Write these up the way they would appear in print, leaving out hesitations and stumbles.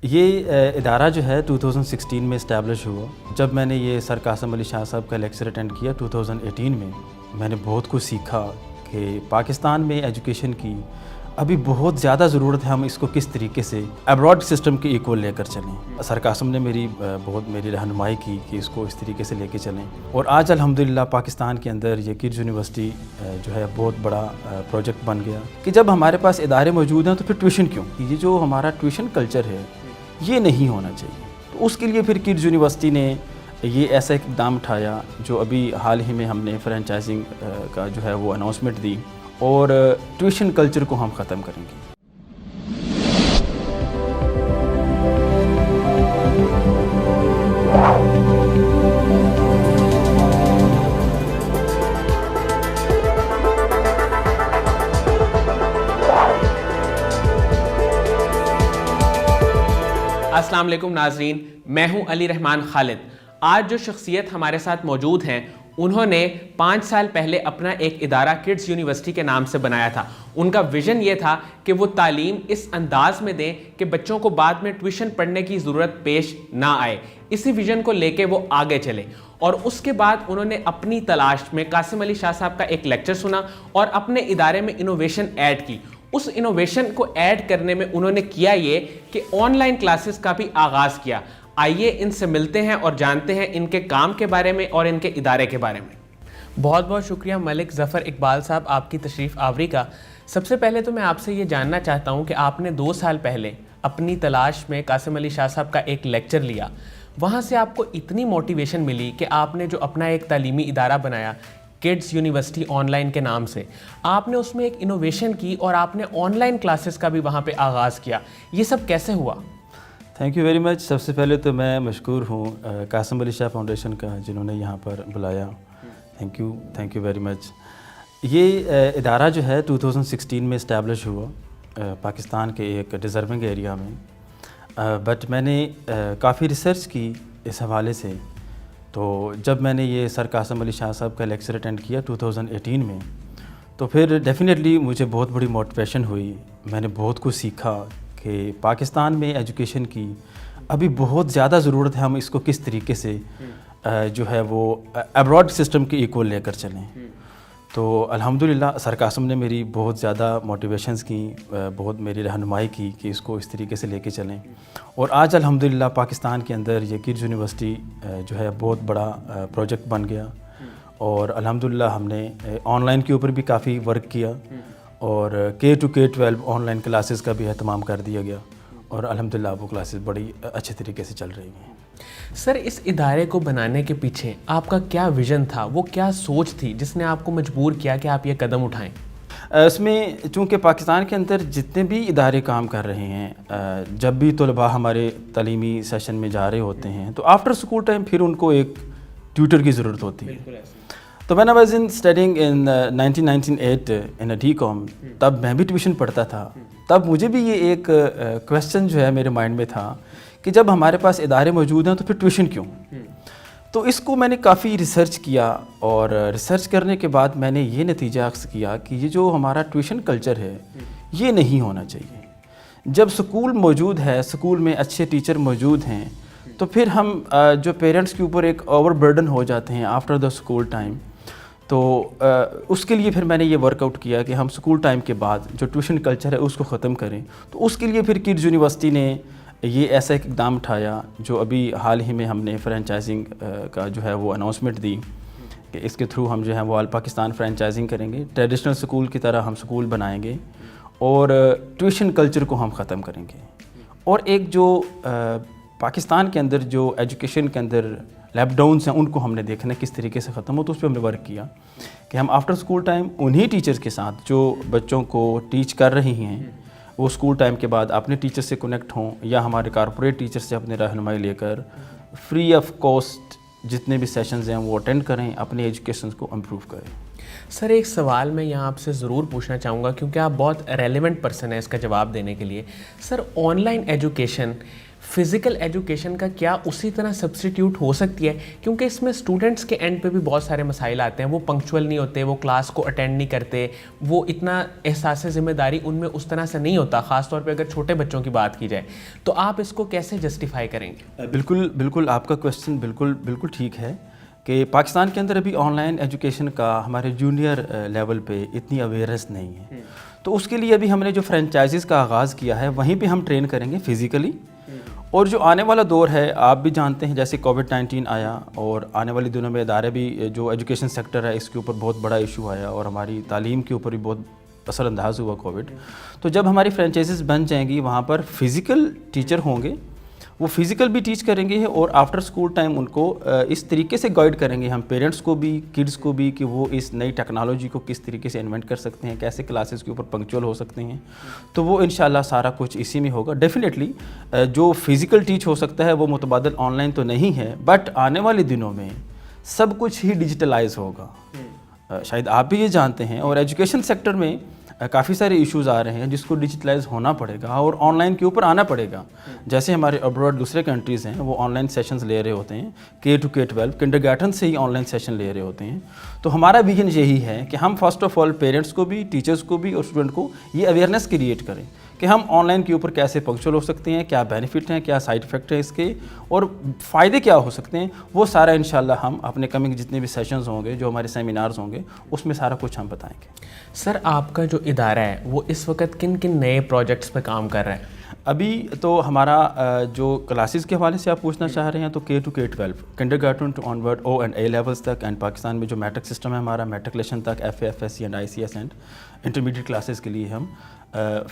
یہ ادارہ جو ہے 2016 میں اسٹیبلش ہوا. جب میں نے یہ سر قاسم علی شاہ صاحب کا لیکچر اٹینڈ کیا 2018 میں نے بہت کچھ سیکھا کہ پاکستان میں ایجوکیشن کی ابھی بہت زیادہ ضرورت ہے. ہم اس کو کس طریقے سے ایبراڈ سسٹم کے ایکول لے کر چلیں. سر قاسم نے میری رہنمائی کی کہ اس کو اس طریقے سے لے کے چلیں. اور آج الحمدللہ پاکستان کے اندر یہ کڈز یونیورسٹی جو ہے بہت بڑا پروجیکٹ بن گیا کہ جب ہمارے پاس ادارے موجود ہیں تو پھر ٹیوشن کیوں. یہ جو ہمارا ٹیوشن کلچر ہے یہ نہیں ہونا چاہیے. تو اس کے لیے پھر کڈز یونیورسٹی نے یہ ایسا ایک اقدام اٹھایا جو ابھی حال ہی میں ہم نے فرینچائزنگ کا جو ہے وہ اناؤنسمنٹ دی اور ٹیوشن کلچر کو ہم ختم کریں گے. السلام علیکم ناظرین، میں ہوں علی رحمان خالد. آج جو شخصیت ہمارے ساتھ موجود ہیں انہوں نے 5 سال پہلے اپنا ایک ادارہ کڈز یونیورسٹی کے نام سے بنایا تھا. ان کا ویژن یہ تھا کہ وہ تعلیم اس انداز میں دیں کہ بچوں کو بعد میں ٹیوشن پڑھنے کی ضرورت پیش نہ آئے. اسی ویژن کو لے کے وہ آگے چلے اور اس کے بعد انہوں نے اپنی تلاش میں قاسم علی شاہ صاحب کا ایک لیکچر سنا اور اپنے ادارے میں انوویشن ایڈ کی. اس انوویشن کو ایڈ کرنے میں انہوں نے کیا یہ کہ آن لائن کلاسز کا بھی آغاز کیا. آئیے ان سے ملتے ہیں اور جانتے ہیں ان کے کام کے بارے میں اور ان کے ادارے کے بارے میں. بہت بہت شکریہ ملک ظفر اقبال صاحب آپ کی تشریف آوری کا. سب سے پہلے تو میں آپ سے یہ جاننا چاہتا ہوں کہ آپ نے 2 سال پہلے اپنی تلاش میں قاسم علی شاہ صاحب کا ایک لیکچر لیا. وہاں سے آپ کو اتنی موٹیویشن ملی کہ آپ نے جو اپنا ایک تعلیمی ادارہ بنایا کڈز یونیورسٹی آن لائن کے نام سے، آپ نے اس میں ایک انوویشن کی اور آپ نے آن لائن کلاسز کا بھی وہاں پہ آغاز کیا. یہ سب کیسے ہوا؟ Thank you very much. سب سے پہلے تو میں مشکور ہوں قاسم علی شاہ فاؤنڈیشن کا جنہوں نے یہاں پر بلایا. تھینک یو ویری مچ. یہ ادارہ جو ہے 2016 میں اسٹیبلش ہوا پاکستان کے ایک ڈیزرونگ ایریا میں. بٹ میں نے کافی ریسرچ کی اس حوالے سے. تو جب میں نے یہ سر قاسم علی شاہ صاحب کا لیکچر اٹینڈ کیا 2018 میں تو پھر ڈیفینیٹلی مجھے بہت بڑی موٹیویشن ہوئی. میں نے بہت کچھ سیکھا کہ پاکستان میں ایجوکیشن کی ابھی بہت زیادہ ضرورت ہے. ہم اس کو کس طریقے سے جو ہے وہ ایبراڈ سسٹم کے ایکول لے کر چلیں. تو الحمدللہ سر قاسم نے میری بہت زیادہ موٹیویشنز کی، بہت میری رہنمائی کی کہ اس کو اس طریقے سے لے کے چلیں. اور آج الحمدللہ پاکستان کے اندر یہ کڈز یونیورسٹی جو ہے بہت بڑا پروجیکٹ بن گیا. اور الحمدللہ ہم نے آن لائن کے اوپر بھی کافی ورک کیا اور K-12 آن لائن کلاسز کا بھی اہتمام کر دیا گیا. اور الحمدللہ وہ کلاسز بڑی اچھے طریقے سے چل رہی ہیں. سر، اس ادارے کو بنانے کے پیچھے آپ کا کیا ویژن تھا؟ وہ کیا سوچ تھی جس نے آپ کو مجبور کیا کہ آپ یہ قدم اٹھائیں؟ اس میں چونکہ پاکستان کے اندر جتنے بھی ادارے کام کر رہے ہیں، جب بھی طلباء ہمارے تعلیمی سیشن میں جا رہے ہوتے ہیں تو آفٹر اسکول ٹائم پھر ان کو ایک ٹیوٹر کی ضرورت ہوتی ہے. تو when I was studying in 1998 in a DCOM، تب میں بھی ٹیوشن پڑھتا تھا. تب مجھے بھی یہ ایک کویسچن جو ہے میرے مائنڈ میں تھا کہ جب ہمارے پاس ادارے موجود ہیں تو پھر ٹیوشن کیوں. تو اس کو میں نے کافی ریسرچ کیا اور ریسرچ کرنے کے بعد میں نے یہ نتیجہ اخذ کیا کہ یہ جو ہمارا ٹیوشن کلچر ہے یہ نہیں ہونا چاہیے. جب سکول موجود ہے، سکول میں اچھے ٹیچر موجود ہیں، تو پھر ہم جو پیرنٹس کے اوپر ایک اوور برڈن ہو جاتے ہیں آفٹر دا اسکول ٹائم. تو اس کے لیے پھر میں نے یہ ورک آؤٹ کیا کہ ہم سکول ٹائم کے بعد جو ٹیوشن کلچر ہے اس کو ختم کریں. تو اس کے لیے پھر کڈز یونیورسٹی نے یہ ایسا ایک اقدام اٹھایا جو ابھی حال ہی میں ہم نے فرینچائزنگ کا جو ہے وہ اناؤنسمنٹ دی کہ اس کے تھرو ہم جو ہے وہ آل پاکستان فرینچائزنگ کریں گے. ٹریڈیشنل سکول کی طرح ہم سکول بنائیں گے اور ٹیوشن کلچر کو ہم ختم کریں گے. اور ایک جو پاکستان کے اندر جو ایجوکیشن کے اندر لیپ ڈاؤنس ہیں ان کو ہم نے دیکھنا کس طریقے سے ختم ہو. تو اس پہ ہم نے ورک کیا کہ ہم آفٹر اسکول ٹائم انہی ٹیچرز کے ساتھ جو بچوں کو ٹیچ کر رہی ہیں وہ اسکول ٹائم کے بعد اپنے ٹیچر سے کنیکٹ ہوں یا ہمارے کارپوریٹ ٹیچر سے اپنے رہنمائی لے کر فری آف کاسٹ جتنے بھی سیشنز ہیں وہ اٹینڈ کریں، اپنے ایجوکیشن کو امپروو کریں. سر، ایک سوال میں یہاں آپ سے ضرور پوچھنا چاہوں گا کیونکہ آپ بہت ریلیونٹ پرسن ہیں اس کا جواب دینے کے لیے. Sir, online education physical education کا کیا اسی طرح سبسٹیٹیوٹ ہو سکتی ہے؟ کیونکہ اس میں اسٹوڈنٹس کے اینڈ پہ بھی بہت سارے مسائل آتے ہیں، وہ پنکچوئل نہیں ہوتے، وہ کلاس کو اٹینڈ نہیں کرتے، وہ اتنا احساس ذمہ داری ان میں اس طرح سے نہیں ہوتا، خاص طور پہ اگر چھوٹے بچوں کی بات کی جائے، تو آپ اس کو کیسے جسٹیفائی کریں گے؟ بالکل آپ کا کویشچن بالکل ٹھیک ہے کہ پاکستان کے اندر ابھی آن لائن ایجوکیشن کا ہمارے جونیئر لیول پہ اتنی اویئرنیس نہیں ہے. تو اس کے لیے ابھی ہم نے جو فرینچائزز کا آغاز کیا ہے وہیں پہ ہم ٹرین کریں گے فزیکلی. اور جو آنے والا دور ہے آپ بھی جانتے ہیں، جیسے کووڈ-19 آیا اور آنے والے دنوں میں ادارے بھی جو ایجوکیشن سیکٹر ہے اس کے اوپر بہت بڑا ایشو آیا اور ہماری تعلیم کے اوپر بھی بہت اثر انداز ہوا کووڈ. تو جب ہماری فرینچائزز بن جائیں گی وہاں پر فزیکل ٹیچر ہوں گے، وہ فزیکل بھی ٹیچ کریں گے اور آفٹر اسکول ٹائم ان کو اس طریقے سے گائیڈ کریں گے ہم پیرنٹس کو بھی، کڈس کو بھی، کہ وہ اس نئی ٹیکنالوجی کو کس طریقے سے انوینٹ کر سکتے ہیں، کیسے کلاسز کے اوپر پنکچوئل ہو سکتے ہیں. تو وہ انشاءاللہ سارا کچھ اسی میں ہوگا. ڈیفینیٹلی جو فزیکل ٹیچ ہو سکتا ہے وہ متبادل آن لائن تو نہیں ہے، بٹ آنے والے دنوں میں سب کچھ ہی ڈیجیٹلائز ہوگا. شاید آپ بھی یہ جانتے ہیں، اور ایجوکیشن سیکٹر میں کافی سارے ایشوز آ رہے ہیں جس کو ڈیجیٹلائز ہونا پڑے گا اور آن لائن کے اوپر آنا پڑے گا. جیسے ہمارے ابراڈ دوسرے کنٹریز ہیں وہ آن لائن سیشنز لے رہے ہوتے ہیں، K to K12 کنڈر گارٹن سے ہی آن لائن سیشن لے رہے ہوتے ہیں. تو ہمارا ویژن یہی ہے کہ ہم فرسٹ آف آل پیرنٹس کو بھی، ٹیچرس کو بھی اور اسٹوڈنٹ کو یہ اویئرنیس کریٹ کریں کہ ہم آن لائن کے اوپر کیسے پنکچوئل ہو سکتے ہیں، کیا بینیفٹ ہیں، کیا سائڈ افیکٹ ہیں اس کے، اور فائدے کیا ہو سکتے ہیں. وہ سارا انشاءاللہ ہم اپنے کمنگ جتنے بھی سیشنز ہوں گے، جو ہمارے سیمینارز ہوں گے، اس میں سارا کچھ ہم بتائیں گے. سر آپ کا جو ادارہ ہے وہ اس وقت کن کن نئے پروجیکٹس پہ کام کر رہا ہے؟ ابھی تو ہمارا جو کلاسز کے حوالے سے آپ پوچھنا چاہ رہے ہیں تو K to K12 kindergarten to onward O and A levels تک، اینڈ پاکستان میں جو میٹرک سسٹم ہے ہمارا میٹرکلیشن تک، FA FSC and ICS and intermediate classes کے لیے ہم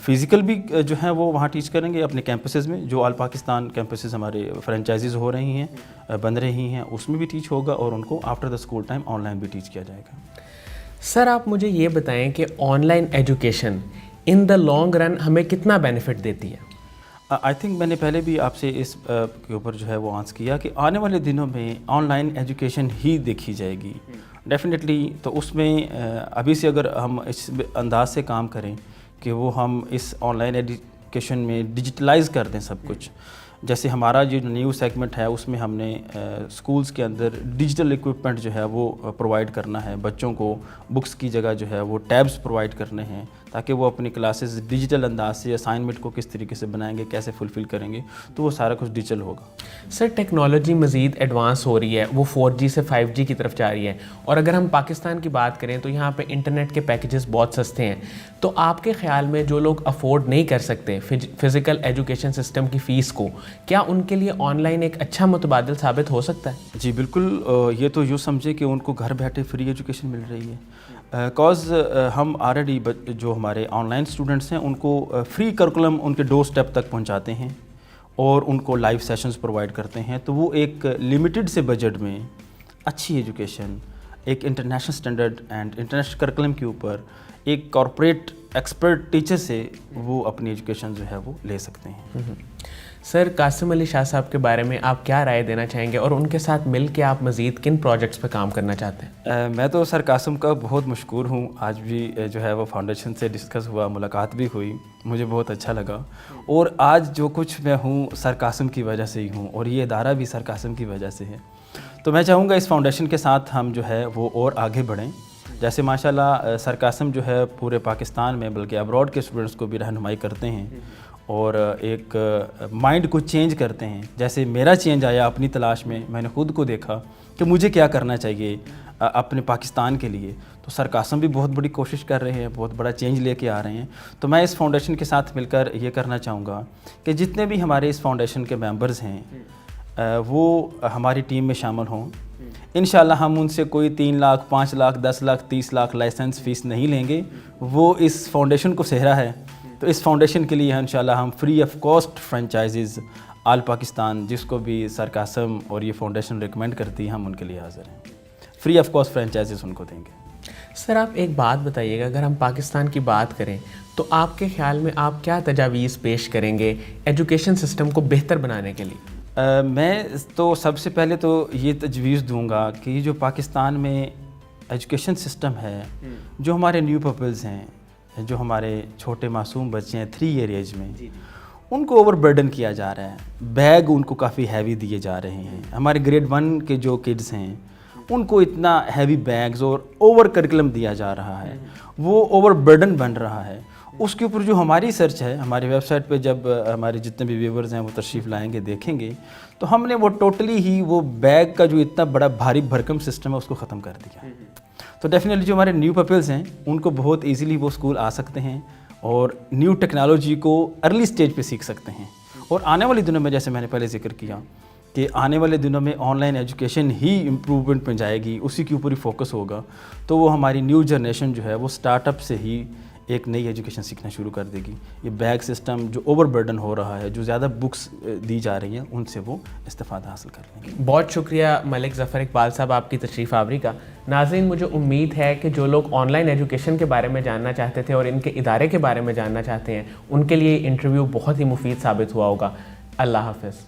فزیکل بھی جو ہیں وہ وہاں ٹیچ کریں گے اپنے کیمپسز میں. جو آل پاکستان کیمپسز ہمارے فرینچائزز ہو رہی ہیں، بن رہی ہیں، اس میں بھی ٹیچ ہوگا اور ان کو after the school time on line بھی ٹیچ کیا جائے گا. سر آپ مجھے یہ بتائیں کہ on line education in the long run ہمیں کتنا بینیفٹ دیتی ہے؟ آئی تھنک میں نے پہلے بھی آپ سے اس کے اوپر جو ہے وہ آنسر کیا کہ آنے والے دنوں میں آن لائن ایجوکیشن ہی دیکھی جائے گی ڈیفینیٹلی. تو اس میں ابھی سے اگر ہم اس انداز سے کام کریں کہ وہ ہم اس آن لائن ایجوکیشن میں ڈیجیٹلائز کر دیں سب کچھ. جیسے ہمارا جو نیو سیگمنٹ ہے اس میں ہم نے اسکولس کے اندر ڈیجیٹل اکوپمنٹ جو ہے وہ پرووائڈ کرنا ہے. بچوں کو بکس کی جگہ جو ہے وہ ٹیبس پرووائڈ کرنے ہیں تاکہ وہ اپنی کلاسز ڈیجیٹل انداز سے اسائنمنٹ کو کس طریقے سے بنائیں گے، کیسے فلفل کریں گے، تو وہ سارا کچھ ڈیجیٹل ہوگا. سر ٹیکنالوجی مزید ایڈوانس ہو رہی ہے، وہ 4G سے 5G کی طرف جا رہی ہے، اور اگر ہم پاکستان کی بات کریں تو یہاں پہ انٹرنیٹ کے پیکیجز بہت سستے ہیں. تو آپ کے خیال میں جو لوگ افورڈ نہیں کر سکتے فزیکل ایجوکیشن سسٹم کی فیس کو، کیا ان کے لیے آن لائن ایک اچھا متبادل ثابت ہو سکتا ہے؟ جی بالکل. یہ تو یوں سمجھے کہ ان کو گھر بیٹھے فری ایجوکیشن مل رہی ہے. کاز ہم آلریڈی جو ہمارے آن لائن اسٹوڈنٹس ہیں ان کو فری کرکولم ان کے ڈور اسٹیپ تک پہنچاتے ہیں اور ان کو لائیو سیشنز پرووائڈ کرتے ہیں. تو وہ ایک لمیٹڈ سے بجٹ میں اچھی ایجوکیشن ایک انٹرنیشنل اسٹینڈرڈ اینڈ انٹرنیشنل کرکولم کے اوپر ایک کارپوریٹ ایکسپرٹ ٹیچر سے وہ اپنی ایجوکیشن جو ہے وہ لے سکتے ہیں. سر قاسم علی شاہ صاحب کے بارے میں آپ کیا رائے دینا چاہیں گے، اور ان کے ساتھ مل کے آپ مزید کن پروجیکٹس پہ کام کرنا چاہتے ہیں؟ میں تو سر قاسم کا بہت مشکور ہوں. آج بھی جو ہے وہ فاؤنڈیشن سے ڈسکس ہوا، ملاقات بھی ہوئی، مجھے بہت اچھا لگا. اور آج جو کچھ میں ہوں سر قاسم کی وجہ سے ہی ہوں، اور یہ ادارہ بھی سر قاسم کی وجہ سے ہے. تو میں چاہوں گا اس فاؤنڈیشن کے ساتھ ہم جو ہے وہ اور آگے بڑھیں. جیسے ماشاءاللہ سر قاسم جو ہے پورے پاکستان میں بلکہ ابراڈ کے اسٹوڈنٹس کو بھی رہنمائی کرتے ہیں اور ایک مائنڈ کو چینج کرتے ہیں. جیسے میرا چینج آیا اپنی تلاش میں نے خود کو دیکھا کہ مجھے کیا کرنا چاہیے اپنے پاکستان کے لیے. تو سر قاسم بھی بہت بڑی کوشش کر رہے ہیں، بہت بڑا چینج لے کے آ رہے ہیں. تو میں اس فاؤنڈیشن کے ساتھ مل کر یہ کرنا چاہوں گا کہ جتنے بھی ہمارے اس فاؤنڈیشن کے ممبرز ہیں وہ ہماری ٹیم میں شامل ہوں. انشاءاللہ ہم ان سے کوئی 3 لاکھ 5 لاکھ 10 لاکھ 30 لاکھ لائسنس فیس نہیں لیں گے. وہ اس فاؤنڈیشن کو سہرا ہے. تو اس فاؤنڈیشن کے لیے انشاءاللہ ہم فری آف کاسٹ فرینچائزز آل پاکستان جس کو بھی سر قاسم اور یہ فاؤنڈیشن ریکمینڈ کرتی ہے ہم ان کے لیے حاضر ہیں. فری آف کاسٹ فرینچائزز ان کو دیں گے. سر آپ ایک بات بتائیے گا، اگر ہم پاکستان کی بات کریں تو آپ کے خیال میں آپ کیا تجاویز پیش کریں گے ایجوکیشن سسٹم کو بہتر بنانے کے لیے؟ میں تو سب سے پہلے تو یہ تجویز دوں گا کہ یہ جو پاکستان میں ایجوکیشن سسٹم ہے، جو ہمارے نیو پپلز ہیں، جو ہمارے چھوٹے معصوم بچے ہیں 3 ایئر ایج میں، ان کو اوور برڈن کیا جا رہا ہے، بیگ ان کو کافی ہیوی دیے جا رہے ہیں. ہمارے گریڈ 1 کے جو کڈز ہیں ان کو اتنا ہیوی بیگز اور اوور کریکولم دیا جا رہا ہے، وہ اوور برڈن بن رہا ہے. اس کے اوپر جو ہماری سرچ ہے، ہماری ویب سائٹ پہ جب ہمارے جتنے بھی ویورز ہیں وہ تشریف لائیں گے دیکھیں گے، تو ہم نے وہ ٹوٹلی ہی وہ بیگ کا جو اتنا بڑا بھاری بھرکم سسٹم ہے اس کو ختم کر دیا. تو ڈیفینیٹلی جو ہمارے نیو پپلز ہیں ان کو بہت ایزیلی وہ اسکول آ سکتے ہیں اور نیو ٹیکنالوجی کو ارلی سٹیج پہ سیکھ سکتے ہیں. اور آنے والے دنوں میں جیسے میں نے پہلے ذکر کیا کہ آنے والے دنوں میں on line education he improvement میں جائے گی، اسی کے اوپر ہی فوکس ہوگا. تو وہ ہماری نیو جنریشن جو ہے وہ اسٹارٹ اپ سے ہی ایک نئی ایجوکیشن سیکھنا شروع کر دے گی. یہ بیگ سسٹم جو اوور برڈن ہو رہا ہے، جو زیادہ بکس دی جا رہی ہیں، ان سے وہ استفادہ حاصل کر لیں گے. بہت شکریہ ملک ظفر اقبال صاحب آپ کی تشریف آوری کا. ناظرین، مجھے امید ہے کہ جو لوگ آن لائن ایجوکیشن کے بارے میں جاننا چاہتے تھے اور ان کے ادارے کے بارے میں جاننا چاہتے ہیں، ان کے لیے انٹرویو بہت ہی مفید ثابت ہوا ہوگا. اللہ حافظ.